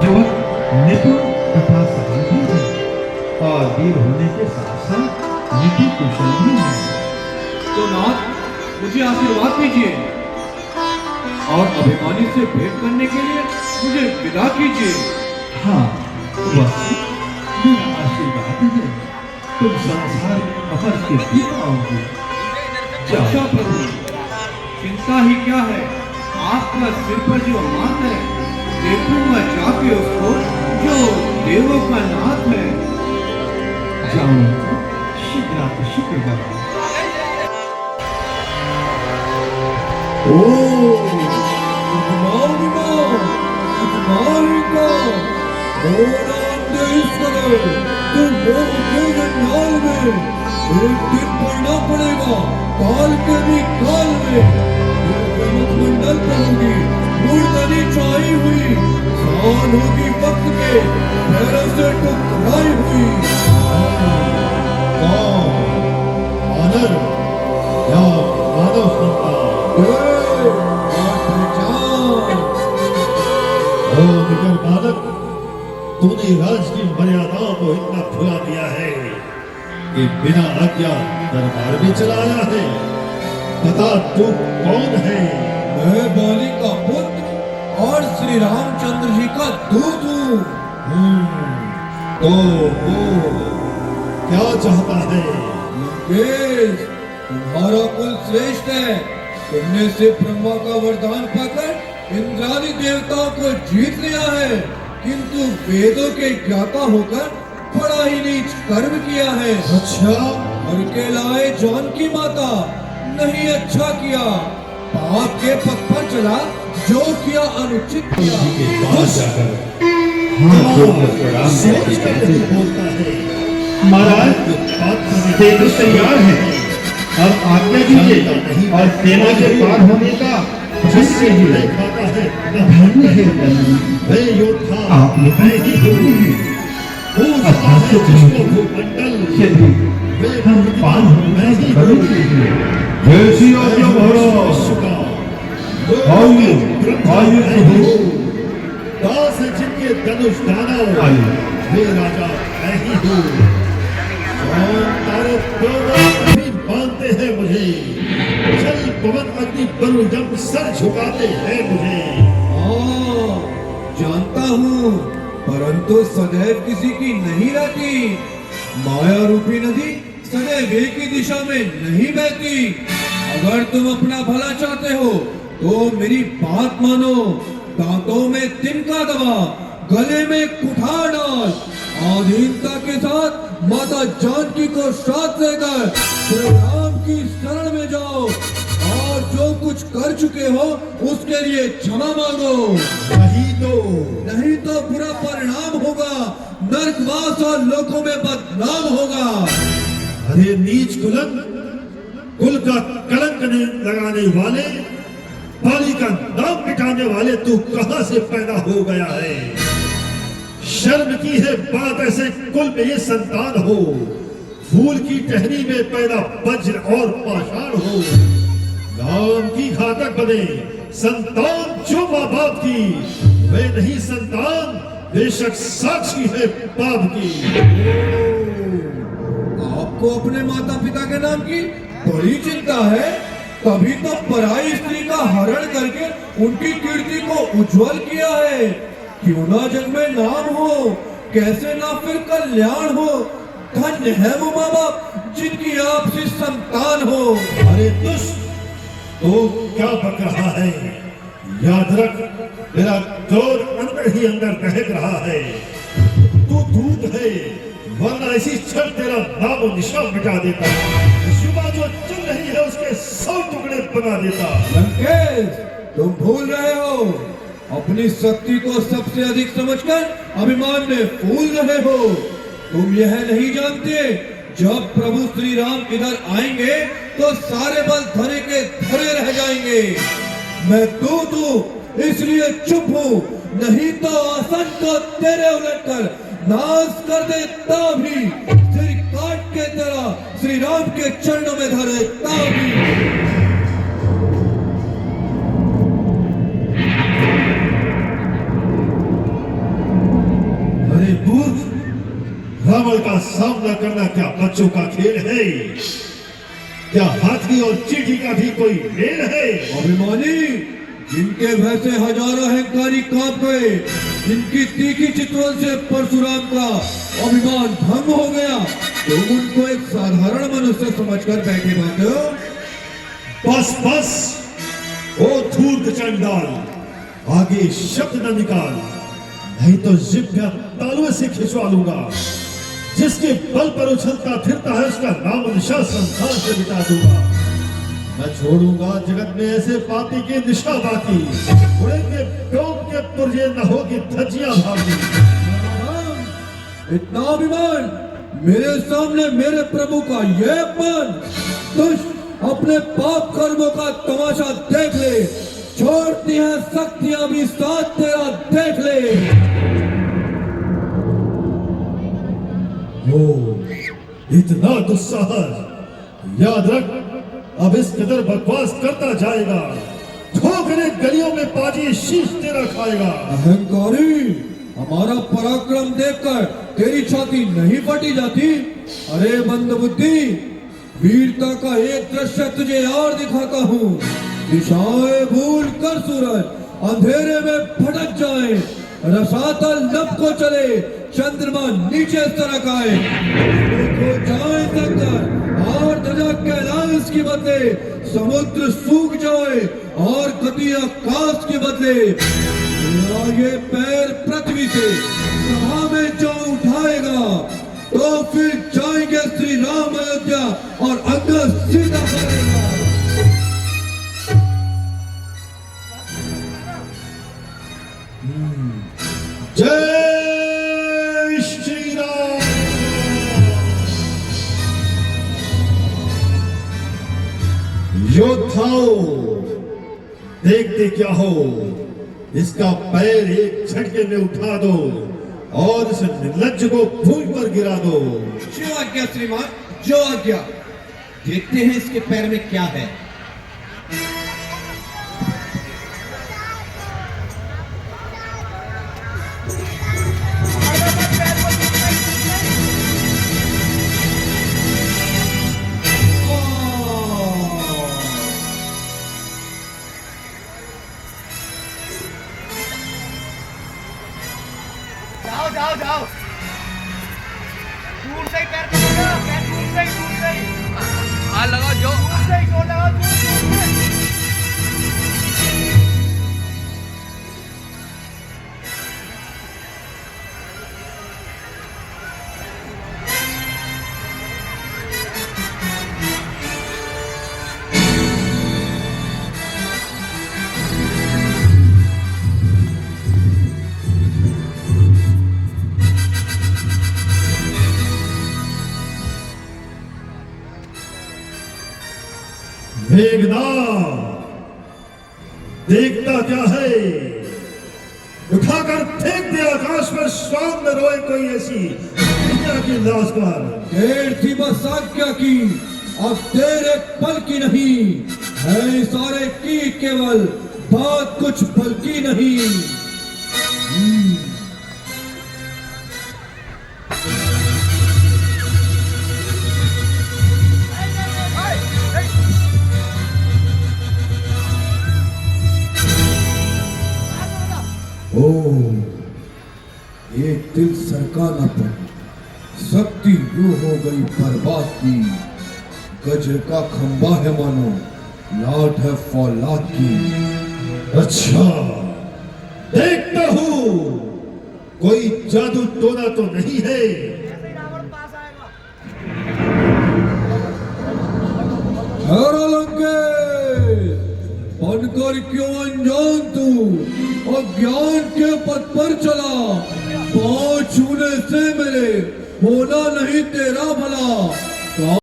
युवक निपुण तथा सबल भी है और वीर होने के साथ साथ नीति कुशल भी है। तो नाथ, मुझे आशीर्वाद दीजिए और अभिमानी से भेंट करने के लिए मुझे विदा कीजिए। हाँ, वह मेरा आशीर्वाद है। तुम संसार में अमर कीर्ति पाओगे। अच्छा प्रभु, चिंता ही क्या है, आपका सिर पर जो हाथ है, देखूंगा जाके उसको जो देवों का नाथ है। जाओ, शीघ्र करो। एक दिन पढ़ना पड़ेगा, काल के भी काल में मुखमंडल पहोगी, मूर्धनी छाई हुई, शान होगी वक्त के पैरों से टकराई हुई। आनर या मानव निगर बालक, तूने राज की मर्यादाओं को इतना भुला दिया है कि बिना आज्ञा दरबार में चलाया है। बता तू कौन है? मैं बाली का पुत्र और श्री रामचंद्र जी का दूत हूँ। तो वो क्या चाहता है? लंकेश, तुम्हारा कुल श्रेष्ठ है। तुमने से ब्रह्मा का वरदान पाकर इंद्रादि देवताओं को जीत लिया है, किंतु वेदों के ज्ञाता होकर बड़ा ही नीच कर्म किया है। अच्छा, मर के लाए जानकी माता, नहीं अच्छा किया, पाप के पथ पर चला, जो किया अनुचित किया। महाराज, सेतु तैयार है, अब आज्ञा दीजिए और सेना के पार होने का जिससे धन्य है आप हम पान जैसी आज्ञा महाराज। आइए आइए प्रभु। दास जिनके धनुष दाना वे राजा मैं ही हूँ। तारे भी मानते हैं मुझे, जल पवन अग्नि बरु जब सर झुकाते हैं मुझे। जानता हूँ, परंतु सदैव किसी की नहीं रहती। माया रूपी नदी सदैव एक ही दिशा में नहीं बहती। अगर तुम अपना भला चाहते हो तो मेरी बात मानो। दांतों में तिनका दबा, गले में कुठार डाल, आधीनता के साथ माता जानकी को साथ लेकर श्री राम की शरण में जाओ और जो कुछ कर चुके हो उसके लिए क्षमा मांगो। नहीं तो बुरा परिणाम होगा, नरकवास और लोकों में बदनाम होगा। अरे नीच कुलंक, कुल का कलंक लगाने वाले, बाली का नाम मिटाने वाले तू कहां से पैदा हो गया है? शर्म की है बात ऐसे कुल में ये संतान हो, फूल की टहनी में पैदा वज्र और पाषाण हो। नाम की घातक बने संतान जो माँ बाप की, वे नहीं संतान बेशक साक्षी है पाप की। आपको अपने माता पिता के नाम की बड़ी चिंता है, तभी तो पराई स्त्री का हरण करके उनकी कीर्ति को उज्जवल किया है। क्यों ना जग में नाम हो, कैसे ना फिर कल्याण हो। धन्य है वो माँ बाप जिनकी आपसी संतान हो। अरे दुष्ट, तो क्या बक रहा है? याद रख, मेरा क्रोध अंदर ही अंदर दहक रहा है। तू दूध है, वरना इसी क्षण तेरा नाम निशान मिटा देता। शुभा जो चल रही है उसके 100 टुकड़े बना देता। लंकेश, तुम भूल रहे हो, अपनी शक्ति को सबसे अधिक समझकर अभिमान में फूल रहे हो। तुम यह नहीं जानते, जब प्रभु श्री राम इधर आएंगे तो सारे बल धरे के धरे रह जाएंगे। मैं दूत हूँ इसलिए चुप हूँ, नहीं तो आसन को तेरे उलट कर नाश कर देता भी, सिर काट के तेरा श्री राम के चरणों में धरता भी। मूर्ख, रावण का सामना करना क्या बच्चों का खेल है? क्या हाथी और चींटी का भी कोई मेल है? अभिमानी, जिनके वैसे हजारों अहंकारी कांप गए, जिनकी तीखी चितवन से परशुराम का अभिमान भंग हो गया, तुम उनको एक साधारण मनुष्य समझकर बैठे बात हो। बस बस, ओ धूर्त चंडाल, आगे शब्द न निकाल, नहीं तो जिभ्या तालुए से खिंचवा लूंगा। जिसके बल पर उछलता फिरता है उसका नाम निशान संसार से मिटा दूंगा। मैं छोड़ूंगा जगत में ऐसे पापी की निशा बाकी, उड़ेंगे डोम के पुरजे न होगी धज्जियां भागी। इतना अभिमान मेरे सामने मेरे प्रभु का ये अपमान। दुष्ट अपने पाप कर्मों का तमाशा देख ले, छोड़ती है शक्तियां भी साथ तेरा देख ले। ओ, इतना दुस्साहस, याद रख, अब इस कदर बकवास करता जाएगा, ठोकरे गलियों में बाजी शीश तेरा खाएगा। अहंकारी, हमारा पराक्रम देखकर तेरी छाती नहीं फटी जाती? अरे मंदबुद्धि, वीरता का एक दृश्य तुझे और दिखाता हूँ। दिशाएं भूल कर सूरज अंधेरे में भटक जाए, रसातल लब को चले, चंद्रमा नीचे सरक आए, देखो जाए शंकर और ध्वजा कहलाए इसके बदले, समुद्र सूख जाए और गति आकाश के बदले, ये पैर पृथ्वी से सभा में जो उठाएगा तो फिर जाएंगे श्री राम अयोध्या और अंगद सीधा करेगा। जय श्री राम। योद्धाओं, देखते क्या हो, इसका पैर एक झटके में उठा दो और इस निर्लज्ज को भूमि पर गिरा दो। जो आज्ञा श्रीमान, जो आज्ञा। देखते हैं इसके पैर में क्या है। जाओ जाओ जाओ, दूर से ही पैर पकड़ो, पैर दूर से ही हाँ लगाओ, जो दूर से ही जोर लगाओ, दूर से। मेघनाद, देखता क्या है? उठाकर फेंक दे आकाश में, शाम में रोए कोई ऐसी दुनिया की लाश पर। देर थी बस आज्ञा की, अब देर एक पल की नहीं है, इशारे की केवल, बात कुछ पल की नहीं। ओ, ये दिल सरकाना पर शक्ति यूं हो गई बर्बाद की, गज का खंबा है मानो, लाट है फौलाद की। अच्छा, देखता हूँ कोई जादू टोना तो नहीं है। ऐसे ही रावण पास आएगा। बनकर क्यों अनजान तू अज्ञान के पथ पर चला, पांव छूने से मेरे होना नहीं तेरा भला।